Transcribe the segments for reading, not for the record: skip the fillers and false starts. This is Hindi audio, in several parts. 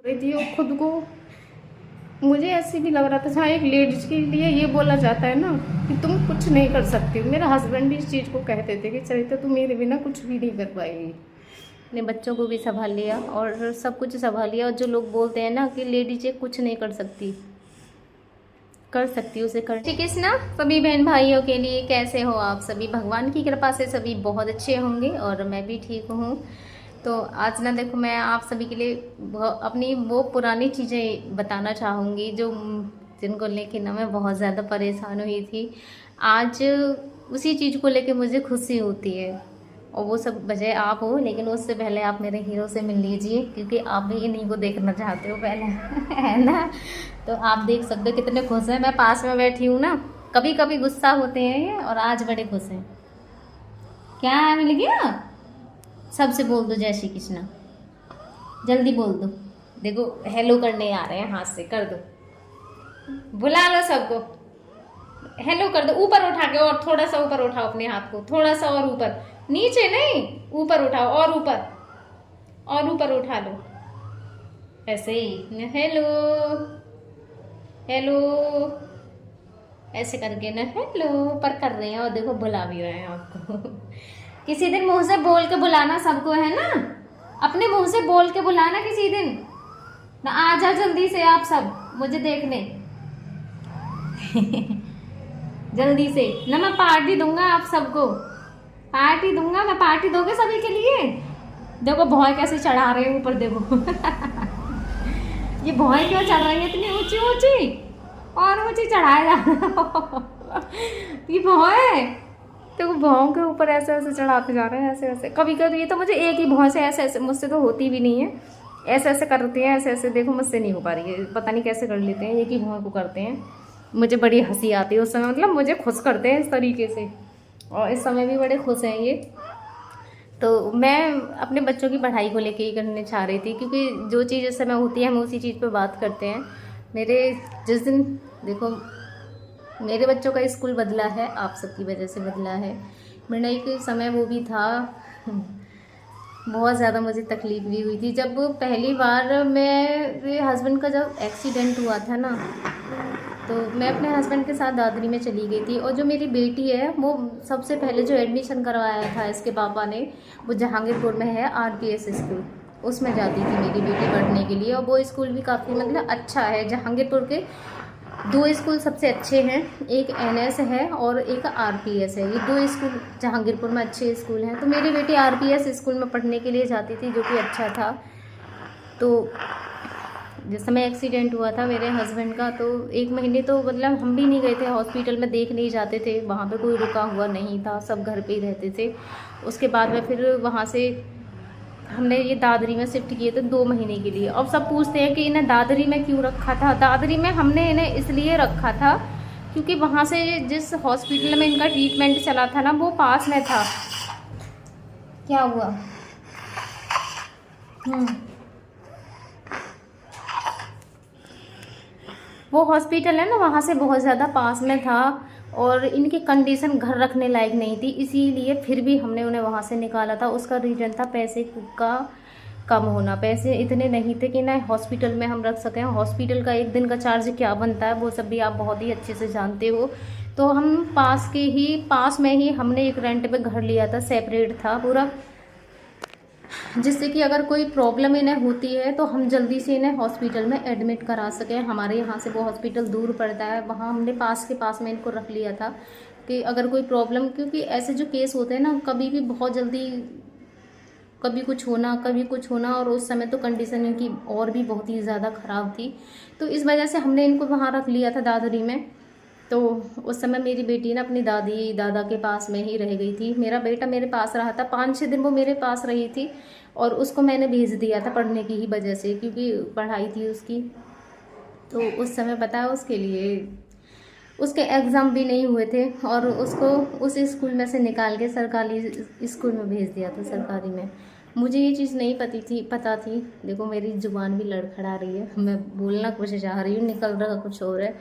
रही थी और खुद को मुझे ऐसे भी लग रहा था जहाँ एक लेडीज के लिए ये बोला जाता है ना कि तुम कुछ नहीं कर सकती हो। मेरा हस्बैंड भी इस चीज़ को कहते थे कि चरित्र तुम मेरे बिना कुछ भी नहीं कर पाएगी। अपने बच्चों को भी संभाल लिया और सब कुछ संभाल लिया। और जो लोग बोलते हैं ना कि लेडीजें कुछ नहीं कर सकती, कर सकती उसे कर। श्री कृष्णा सभी बहन भाइयों के लिए। कैसे हो आप सभी? भगवान की कृपा से सभी बहुत अच्छे होंगे और मैं भी ठीक हूँ। तो आज ना देखो, मैं आप सभी के लिए अपनी वो पुरानी चीज़ें बताना चाहूँगी जो जिनको लेके ना मैं बहुत ज़्यादा परेशान हुई थी। आज उसी चीज़ को लेके मुझे खुशी होती है और वो सब वजह आप हो। लेकिन उससे पहले आप मेरे हीरो से मिल लीजिए क्योंकि आप भी इन्हीं को देखना चाहते हो पहले है ना। तो आप देख सकते हो कितने खुश हैं। मैं पास में बैठी हूँ ना, कभी कभी गुस्सा होते हैं ये और आज बड़े खुश हैं। क्या मिल गया? सबसे बोल दो जय श्री कृष्णा, जल्दी बोल दो। देखो हेलो करने आ रहे हैं, हाथ से कर दो, बुला लो सबको, हेलो कर दो। ऊपर उठा के और थोड़ा सा ऊपर उठाओ अपने हाथ को, थोड़ा सा और ऊपर, नीचे नहीं ऊपर उठाओ और ऊपर, और ऊपर उठा लो ऐसे ही। हेलो हेलो ऐसे करके ना हेलो पर कर रहे हैं और देखो बुला भी रहे हैं आपको। किसी दिन मुंह से बोल के बुलाना सबको, है ना। अपने मुंह से बोल के बुलाना किसी दिन ना। आ जाओ जल्दी से आप सब मुझे देखने। जल्दी से ना, मैं पार्टी दूंगा आप सबको, पार्टी दूंगा मैं। पार्टी दोगे सभी के लिए? देखो भौं कैसे चढ़ा रहे हैं ऊपर, देखो। ये भौं क्यों चढ़ रही है इतनी ऊंची ऊंची, और ऊंची चढ़ाया जा। ये भौं है, तो भौं के ऊपर ऐसे ऐसे चढ़ाते जा रहे हैं, ऐसे ऐसे। कभी कभी ये तो मुझे एक ही भौं से ऐसे ऐसे, मुझसे तो होती भी नहीं है, ऐसे ऐसे करते हैं, ऐसे ऐसे। देखो मुझसे नहीं हो पा रही है, पता नहीं कैसे कर लेते हैं, एक ही भौं को करते हैं। मुझे बड़ी हंसी आती है उस समय, मतलब मुझे खुश करते हैं इस तरीके से, और इस समय भी बड़े खुश हैं ये। तो मैं अपने बच्चों की पढ़ाई को लेके ही करने चाह रही थी क्योंकि जो चीज़ इस समय होती है हम उसी चीज़ पे बात करते हैं। मेरे जिस दिन देखो, मेरे बच्चों का स्कूल बदला है, आप सबकी वजह से बदला है। मेरा एक समय वो भी था, बहुत ज़्यादा मुझे तकलीफ भी हुई थी जब पहली बार मेरे हस्बैंड का जब एक्सीडेंट हुआ था ना, तो मैं अपने हस्बैंड के साथ दादरी में चली गई थी। और जो मेरी बेटी है वो सबसे पहले जो एडमिशन करवाया था इसके पापा ने, वो जहांगीरपुर में है RPS स्कूल, उसमें जाती थी मेरी बेटी पढ़ने के लिए। और वो स्कूल भी काफ़ी मतलब अच्छा है। जहांगीरपुर के 2 स्कूल सबसे अच्छे हैं, एक NS है और एक RPS है। ये 2 स्कूल जहांगीरपुर में अच्छे स्कूल हैं। तो मेरी बेटी RPS स्कूल में पढ़ने के लिए जाती थी जो कि अच्छा था। तो जिस समय एक्सीडेंट हुआ था मेरे हस्बैंड का, तो 1 महीने तो मतलब हम भी नहीं गए थे हॉस्पिटल में, देख नहीं जाते थे, वहाँ पे कोई रुका हुआ नहीं था, सब घर पे ही रहते थे। उसके बाद में फिर वहाँ से हमने ये दादरी में शिफ्ट किए थे 2 महीने के लिए। अब सब पूछते हैं कि इन्हें दादरी में क्यों रखा था। दादरी में हमने इन्हें इसलिए रखा था क्योंकि वहाँ से जिस हॉस्पिटल में इनका ट्रीटमेंट चला था ना वो पास में था। क्या हुआ? वो हॉस्पिटल है ना वहाँ से बहुत ज़्यादा पास में था और इनकी कंडीशन घर रखने लायक नहीं थी, इसीलिए फिर भी हमने उन्हें वहाँ से निकाला था। उसका रीज़न था पैसे का कम होना। पैसे इतने नहीं थे कि ना हॉस्पिटल में हम रख सकें। हॉस्पिटल का एक दिन का चार्ज क्या बनता है वो सब भी आप बहुत ही अच्छे से जानते हो। तो हम पास में ही हमने एक रेंट पे घर लिया था, सेपरेट था पूरा, जिससे कि अगर कोई प्रॉब्लम इन्हें होती है तो हम जल्दी से इन्हें हॉस्पिटल में एडमिट करा सकें। हमारे यहाँ से वो हॉस्पिटल दूर पड़ता है, वहाँ हमने पास के पास में इनको रख लिया था कि अगर कोई प्रॉब्लम, क्योंकि ऐसे जो केस होते हैं ना कभी भी बहुत जल्दी कभी कुछ होना, और उस समय तो कंडीशन इनकी और भी बहुत ही ज़्यादा ख़राब थी। तो इस वजह से हमने इनको वहाँ रख लिया था दादरी में। तो उस समय मेरी बेटी ना अपनी दादी दादा के पास में ही रह गई थी। मेरा बेटा मेरे पास रहा था 5-6 दिन, वो मेरे पास रही थी और उसको मैंने भेज दिया था पढ़ने की ही वजह से, क्योंकि पढ़ाई थी उसकी। तो उस समय पता है उसके लिए उसके एग्ज़ाम भी नहीं हुए थे और उसको उस स्कूल में से निकाल के सरकारी स्कूल में भेज दिया था, सरकारी में। मुझे ये चीज़ नहीं पता थी। देखो मेरी ज़ुबान भी लड़खड़ा रही है, मैं बोलना कुछ चाह रही हूँ, निकल रहा कुछ और है।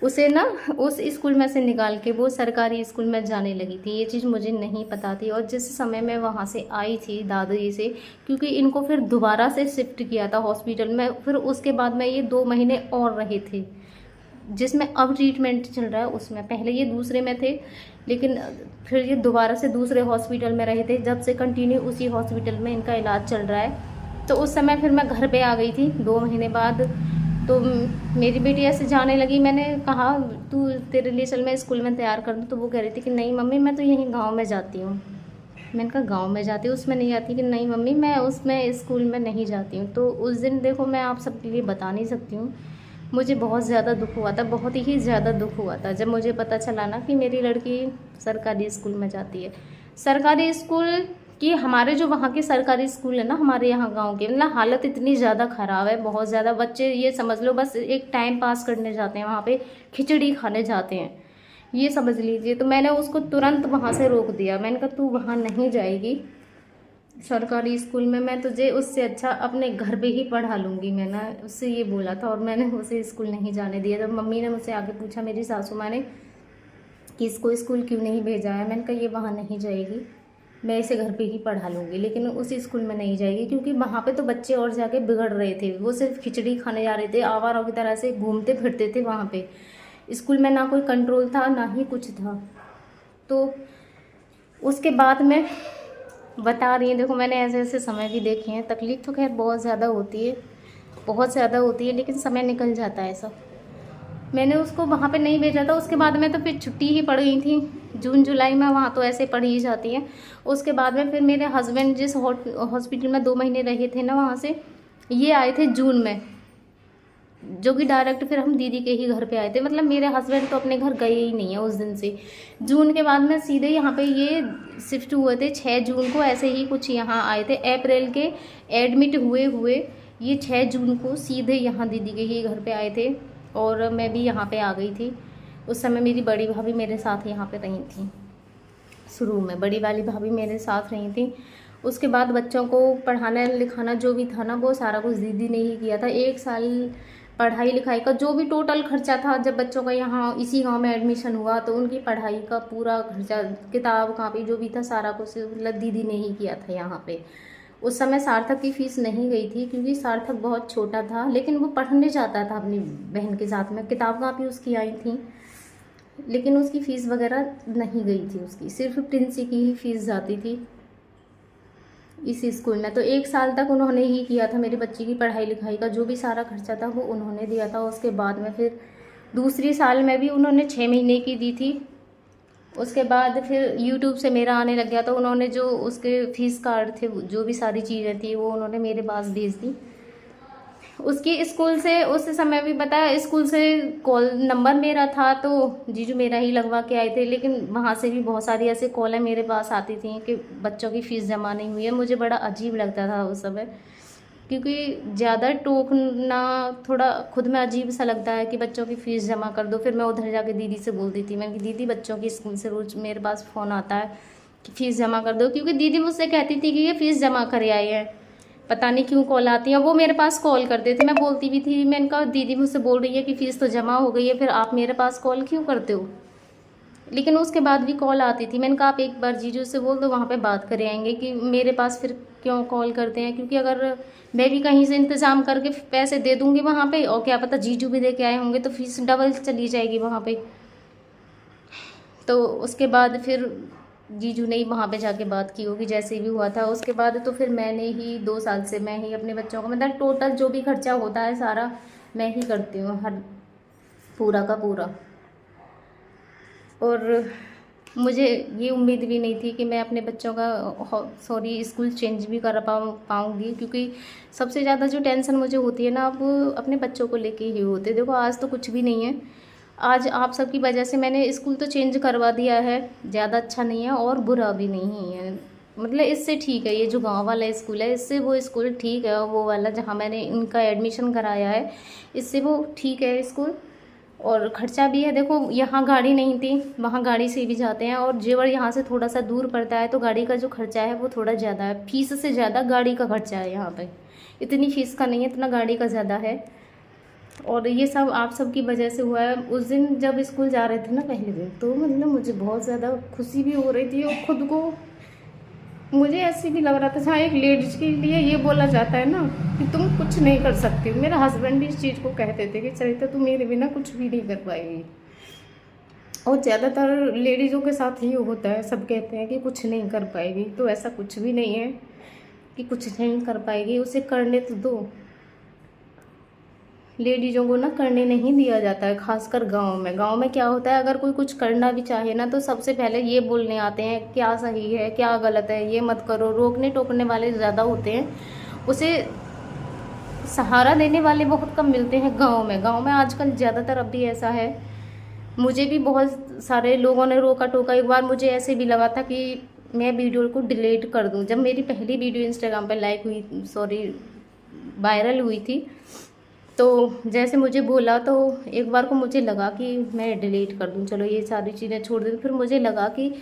उसे ना उस स्कूल में से निकाल के वो सरकारी स्कूल में जाने लगी थी। ये चीज़ मुझे नहीं पता थी। और जिस समय मैं वहाँ से आई थी दादाजी से, क्योंकि इनको फिर दोबारा से शिफ्ट किया था हॉस्पिटल में, फिर उसके बाद में ये 2 महीने और रहे थे, जिसमें अब ट्रीटमेंट चल रहा है उसमें। पहले ये दूसरे में थे, लेकिन फिर ये दोबारा से दूसरे हॉस्पिटल में रहे थे, जब से कंटिन्यू उसी हॉस्पिटल में इनका इलाज चल रहा है। तो उस समय फिर मैं घर पे आ गई थी 2 महीने बाद। तो मेरी बेटी ऐसे जाने लगी, मैंने कहा तू तेरे लिए चल मैं स्कूल में तैयार कर दूँ। तो वो कह रही थी कि नहीं मम्मी मैं तो यहीं गाँव में जाती हूँ। मैंने कहा गाँव में जाती हूँ उसमें नहीं आती? कि नहीं मम्मी मैं उसमें स्कूल में नहीं जाती हूँ। तो उस दिन देखो मैं आप सबके लिए बता नहीं सकती हूँ, मुझे बहुत ज़्यादा दुख हुआ था, बहुत ही ज़्यादा दुख हुआ था जब मुझे पता चला ना कि मेरी लड़की सरकारी स्कूल में जाती है। सरकारी स्कूल की, हमारे जो वहाँ के सरकारी स्कूल है ना हमारे यहाँ गांव के, मतलब हालत इतनी ज़्यादा ख़राब है, बहुत ज़्यादा। बच्चे ये समझ लो बस एक टाइम पास करने जाते हैं वहाँ पे, खिचड़ी खाने जाते हैं, ये समझ लीजिए। तो मैंने उसको तुरंत वहाँ से रोक दिया। मैंने कहा तू वहाँ नहीं जाएगी सरकारी स्कूल में, मैं तुझे उससे अच्छा अपने घर पे ही पढ़ा लूँगी। मैंने उससे ये बोला था और मैंने उसे स्कूल नहीं जाने दिया। जब मम्मी ने मुझसे आगे पूछा, मेरी सासू माँ ने, कि इसको स्कूल क्यों नहीं भेजा है, मैंने कहा ये वहाँ नहीं जाएगी, मैं इसे घर पे ही पढ़ा लूँगी, लेकिन उसी स्कूल में नहीं जाएगी। क्योंकि वहाँ पे तो बच्चे और जाके बिगड़ रहे थे, वो सिर्फ खिचड़ी खाने जा रहे थे, आवारों की तरह से घूमते फिरते थे वहाँ पे। स्कूल में ना कोई कंट्रोल था ना ही कुछ था। तो उसके बाद में बता रही हैं, देखो मैंने ऐसे ऐसे समय भी देखे हैं। तकलीफ़ तो खैर बहुत ज़्यादा होती है, बहुत ज़्यादा होती है, लेकिन समय निकल जाता है सब। मैंने उसको वहाँ पे नहीं भेजा था। उसके बाद में तो फिर छुट्टी ही पड़ गई थी, जून जुलाई में वहाँ तो ऐसे पढ़ ही जाती हैं। उसके बाद में फिर मेरे हस्बैंड जिस हॉस्पिटल में 2 महीने रहे थे ना, वहाँ से ये आए थे जून में, जो कि डायरेक्ट फिर हम दीदी के ही घर पे आए थे। मतलब मेरे हस्बैंड तो अपने घर गए ही नहीं है उस दिन से। जून के बाद में सीधे यहाँ पे ये शिफ्ट हुए थे 6 जून को, ऐसे ही कुछ यहाँ आए थे। अप्रैल के एडमिट हुए हुए ये 6 जून को सीधे यहाँ दीदी के ही घर पे आए थे, और मैं भी यहाँ पे आ गई थी। उस समय मेरी बड़ी भाभी मेरे साथ यहाँ पे रही थी, शुरू में बड़ी वाली भाभी मेरे साथ रही थी। उसके बाद बच्चों को पढ़ाना लिखाना जो भी था ना, वो सारा कुछ दीदी ने ही किया था। 1 साल पढ़ाई लिखाई का जो भी टोटल खर्चा था, जब बच्चों का यहाँ इसी गांव में एडमिशन हुआ तो उनकी पढ़ाई का पूरा खर्चा, किताब कापी जो भी था सारा कुछ मतलब दीदी ने ही किया था यहाँ पे। उस समय सार्थक की फ़ीस नहीं गई थी, क्योंकि सार्थक बहुत छोटा था, लेकिन वो पढ़ने जाता था अपनी बहन के साथ में। किताब कापी उसकी आई थी, लेकिन उसकी फ़ीस वगैरह नहीं गई थी उसकी, सिर्फ प्रिंसी की ही फ़ीस जाती थी इसी स्कूल में। तो 1 साल तक उन्होंने ही किया था मेरी बच्ची की पढ़ाई लिखाई का, जो भी सारा खर्चा था वो उन्होंने दिया था। उसके बाद में फिर दूसरी साल में भी उन्होंने 6 महीने की दी थी। उसके बाद फिर यूट्यूब से मेरा आने लग गया, तो उन्होंने जो उसके फीस कार्ड थे, जो भी सारी चीज़ें थी, वो उन्होंने मेरे पास भेज दी। उसकी स्कूल से उस समय भी बताया, स्कूल से कॉल नंबर मेरा था तो जीजू मेरा ही लगवा के आए थे, लेकिन वहाँ से भी बहुत सारी ऐसे कॉलें मेरे पास आती थी कि बच्चों की फ़ीस जमा नहीं हुई है। मुझे बड़ा अजीब लगता था उस समय, क्योंकि ज़्यादा टोकना थोड़ा खुद में अजीब सा लगता है कि बच्चों की फ़ीस जमा कर दो। फिर मैं उधर जाके दीदी से बोलती थी, मैंने कि दीदी बच्चों की स्कूल से रोज़ मेरे पास फ़ोन आता है कि फ़ीस जमा कर दो, क्योंकि दीदी मुझसे कहती थी कि ये फ़ीस जमा करे आए हैं, पता नहीं क्यों कॉल आती है। वो मेरे पास कॉल करते थे, मैं बोलती भी थी, मैंने कहा दीदी मुझसे बोल रही है कि फ़ीस तो जमा हो गई है, फिर आप मेरे पास कॉल क्यों करते हो। लेकिन उसके बाद भी कॉल आती थी। मैंने कहा आप एक बार जीजू से बोल दो, वहाँ पे बात करे आएंगे कि मेरे पास फिर क्यों कॉल करते हैं, क्योंकि अगर मैं भी कहीं से इंतज़ाम करके पैसे दे दूँगी वहाँ पे, और क्या पता जीजू भी दे के आए होंगे, तो फीस डबल चली जाएगी वहाँ पे। तो उसके बाद फिर जीजू ने ही वहाँ पे जाके बात की होगी, जैसे भी हुआ था। उसके बाद तो फिर मैंने ही 2 साल से मैं ही अपने बच्चों का मतलब टोटल जो भी खर्चा होता है सारा मैं ही करती हूँ, हर पूरा का पूरा। और मुझे ये उम्मीद भी नहीं थी कि मैं अपने बच्चों का स्कूल चेंज भी कर पाऊँगी, क्योंकि सबसे ज़्यादा जो टेंशन मुझे होती है ना, अब अपने बच्चों को लेके ही होती है। देखो आज तो कुछ भी नहीं है, आज आप सबकी वजह से मैंने स्कूल तो चेंज करवा दिया है, ज़्यादा अच्छा नहीं है और बुरा भी नहीं है, मतलब इससे ठीक है। ये जो गांव वाला स्कूल है, इससे वो स्कूल ठीक है, और वो वाला जहाँ मैंने इनका एडमिशन कराया है, इससे वो ठीक है स्कूल। और ख़र्चा भी है, देखो यहाँ गाड़ी नहीं थी, वहाँ गाड़ी से भी जाते हैं, और जेवर यहाँ से थोड़ा सा दूर पड़ता है, तो गाड़ी का जो खर्चा है वो थोड़ा ज़्यादा है। फ़ीस से ज़्यादा गाड़ी का खर्चा है यहाँ पे, इतनी फ़ीस का नहीं है, इतना गाड़ी का ज़्यादा है। और ये सब आप सब की वजह से हुआ है। उस दिन जब स्कूल जा रहे थे ना पहले दिन, तो मतलब मुझे बहुत ज़्यादा खुशी भी हो रही थी और खुद को मुझे ऐसे भी लग रहा था जहाँ एक लेडीज के लिए ये बोला जाता है ना कि तुम कुछ नहीं कर सकती हो। मेरे हस्बैंड भी इस चीज़ को कहते थे कि चरित्र तुम मेरे बिना कुछ भी नहीं कर पाएगी। और ज़्यादातर लेडीज़ों के साथ ही होता है, सब कहते हैं कि कुछ नहीं कर पाएगी, तो ऐसा कुछ भी नहीं है कि कुछ नहीं कर पाएगी, उसे करने तो दो। लेडीज़ों को ना करने नहीं दिया जाता है, खासकर गांव में। गांव में क्या होता है, अगर कोई कुछ करना भी चाहे ना तो सबसे पहले ये बोलने आते हैं क्या सही है क्या गलत है, ये मत करो। रोकने टोकने वाले ज़्यादा होते हैं, उसे सहारा देने वाले बहुत कम मिलते हैं गांव में। गांव में आजकल ज़्यादातर अब भी ऐसा है। मुझे भी बहुत सारे लोगों ने रोका टोका। एक बार मुझे ऐसे भी लगा था कि मैं वीडियो को डिलीट कर दूं। जब मेरी पहली वीडियो इंस्टाग्राम पर वायरल हुई थी, तो जैसे मुझे बोला तो एक बार को मुझे लगा कि मैं डिलीट कर दूं, चलो ये सारी चीज़ें छोड़ दूं। फिर मुझे लगा कि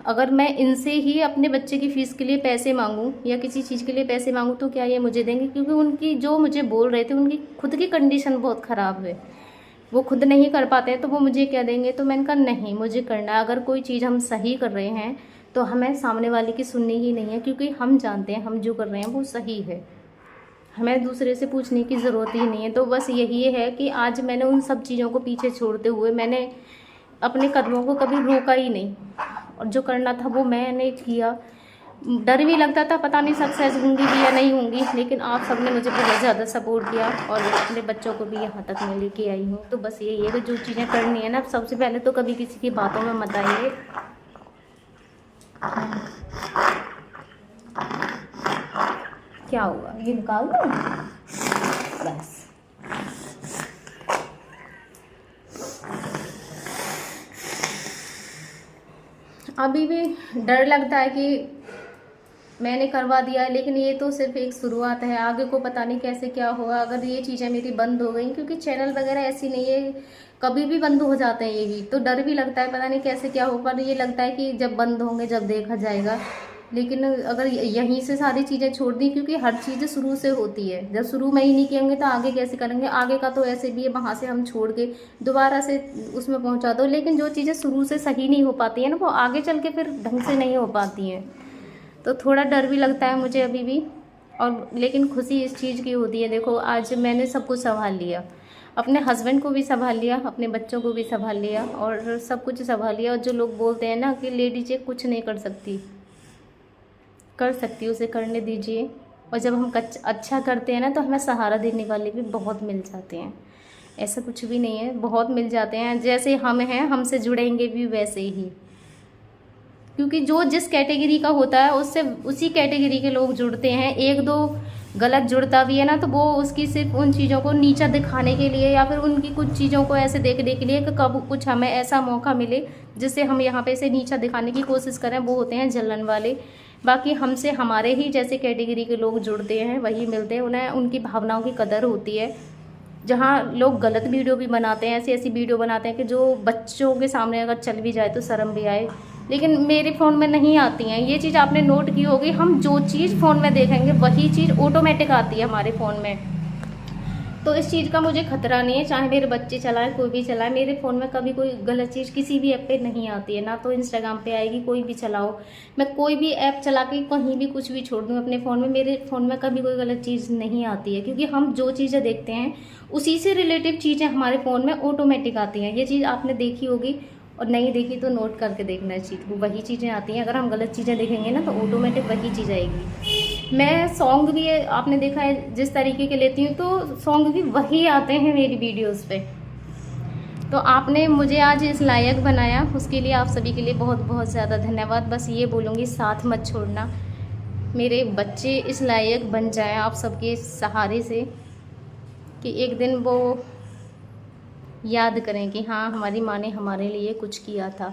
अगर मैं इनसे ही अपने बच्चे की फ़ीस के लिए पैसे मांगूं या किसी चीज़ के लिए पैसे मांगूं तो क्या ये मुझे देंगे? क्योंकि उनकी जो मुझे बोल रहे थे उनकी खुद की कंडीशन बहुत ख़राब है, वो खुद नहीं कर पाते हैं, तो वो मुझे क्या देंगे? तो मैंने कहा नहीं, मुझे करना है। अगर कोई चीज़ हम सही कर रहे हैं तो हमें सामने वाले की सुननी ही नहीं है, क्योंकि हम जानते हैं हम जो कर रहे हैं वो सही है। हमें दूसरे से पूछने की ज़रूरत ही नहीं है। तो बस यही है कि आज मैंने उन सब चीज़ों को पीछे छोड़ते हुए मैंने अपने कदमों को कभी रोका ही नहीं, और जो करना था वो मैंने किया। डर भी लगता था, पता नहीं सक्सेस होंगी भी या नहीं होंगी, लेकिन आप सबने मुझे बहुत ज़्यादा सपोर्ट किया और अपने बच्चों को भी यहाँ तक मैं लेके आई हूँ। तो बस यही है कि जो चीज़ें करनी है ना, सबसे पहले तो कभी किसी की बातों में मत आइए। क्या हुआ, ये निकाल दो बस। अभी भी डर लगता है कि मैंने करवा दिया है, लेकिन ये तो सिर्फ एक शुरुआत है, आगे को पता नहीं कैसे क्या होगा। अगर ये चीज़ें मेरी बंद हो गई, क्योंकि चैनल वगैरह ऐसी नहीं है, कभी भी बंद हो जाते हैं ये भी, तो डर भी लगता है पता नहीं कैसे क्या हो। पर ये लगता है कि जब बंद होंगे जब देखा जाएगा। लेकिन अगर यहीं से सारी चीज़ें छोड़ दी, क्योंकि हर चीज़ शुरू से होती है, जब शुरू में ही नहीं करेंगे तो आगे कैसे करेंगे? आगे का तो ऐसे भी है, वहाँ से हम छोड़ के दोबारा से उसमें पहुँचा दो। लेकिन जो चीज़ें शुरू से सही नहीं हो पाती है ना, वो आगे चल के फिर ढंग से नहीं हो पाती हैं। तो थोड़ा डर भी लगता है मुझे अभी भी, और लेकिन खुशी इस चीज़ की होती है। देखो आज मैंने सब कुछ संभाल लिया, अपने हस्बैंड को भी संभाल लिया, अपने बच्चों को भी संभाल लिया, और सब कुछ संभाल लिया। और जो लोग बोलते हैं ना कि लेडीज़ें कुछ नहीं कर सकती, कर सकती, उसे करने दीजिए। और जब हम अच्छा करते हैं ना तो हमें सहारा देने वाले भी बहुत मिल जाते हैं। ऐसा कुछ भी नहीं है, बहुत मिल जाते हैं। जैसे हम हैं, हमसे जुड़ेंगे भी वैसे ही, क्योंकि जो जिस कैटेगरी का होता है उससे उसी कैटेगरी के लोग जुड़ते हैं। एक दो गलत जुड़ता भी है ना, तो वो उसकी सिर्फ उन चीज़ों को नीचा दिखाने के लिए या फिर उनकी कुछ चीज़ों को ऐसे देखने के लिए कि कब कुछ हमें ऐसा मौका मिले जिससे हम यहाँ पे इसे नीचा दिखाने की कोशिश करें, वो होते हैं जलन वाले। बाकी हमसे हमारे ही जैसे कैटेगरी के लोग जुड़ते हैं, वही मिलते हैं, उन्हें उनकी भावनाओं की कदर होती है। जहाँ लोग गलत वीडियो भी बनाते हैं, ऐसी ऐसी वीडियो बनाते हैं कि जो बच्चों के सामने अगर चल भी जाए तो शर्म भी आए, लेकिन मेरे फ़ोन में नहीं आती हैं। ये चीज़ आपने नोट की होगी, हम जो चीज़ फ़ोन में देखेंगे वही चीज़ ऑटोमेटिक आती है हमारे फ़ोन में। तो इस चीज़ का मुझे खतरा नहीं है, चाहे मेरे बच्चे चलाएं, कोई भी चलाए, मेरे फ़ोन में कभी कोई गलत चीज़ किसी भी ऐप पे नहीं आती है। ना तो इंस्टाग्राम पे आएगी, कोई भी चलाओ, मैं कोई भी ऐप चला के कहीं भी कुछ भी छोड़ दूँ अपने फ़ोन में, मेरे फ़ोन में कभी कोई गलत चीज़ नहीं आती है। क्योंकि हम जो चीज़ें देखते हैं उसी से रिलेटिव चीज़ें हमारे फ़ोन में ऑटोमेटिक आती हैं। ये चीज़ आपने देखी होगी, और नहीं देखी तो नोट करके देखना है चीज़ को, वही चीज़ें आती हैं। अगर हम गलत चीज़ें देखेंगे ना तो ऑटोमेटिक वही चीज़ आएगी। मैं सॉन्ग भी आपने देखा है जिस तरीके के लेती हूँ, तो सॉन्ग भी वही आते हैं मेरी वीडियोस पे। तो आपने मुझे आज इस लायक बनाया, उसके लिए आप सभी के लिए बहुत बहुत ज़्यादा धन्यवाद। बस ये बोलूँगी, साथ मत छोड़ना, मेरे बच्चे इस लायक बन जाएं आप सबके सहारे से, कि एक दिन वो याद करें कि हाँ हमारी माँ ने हमारे लिए कुछ किया था।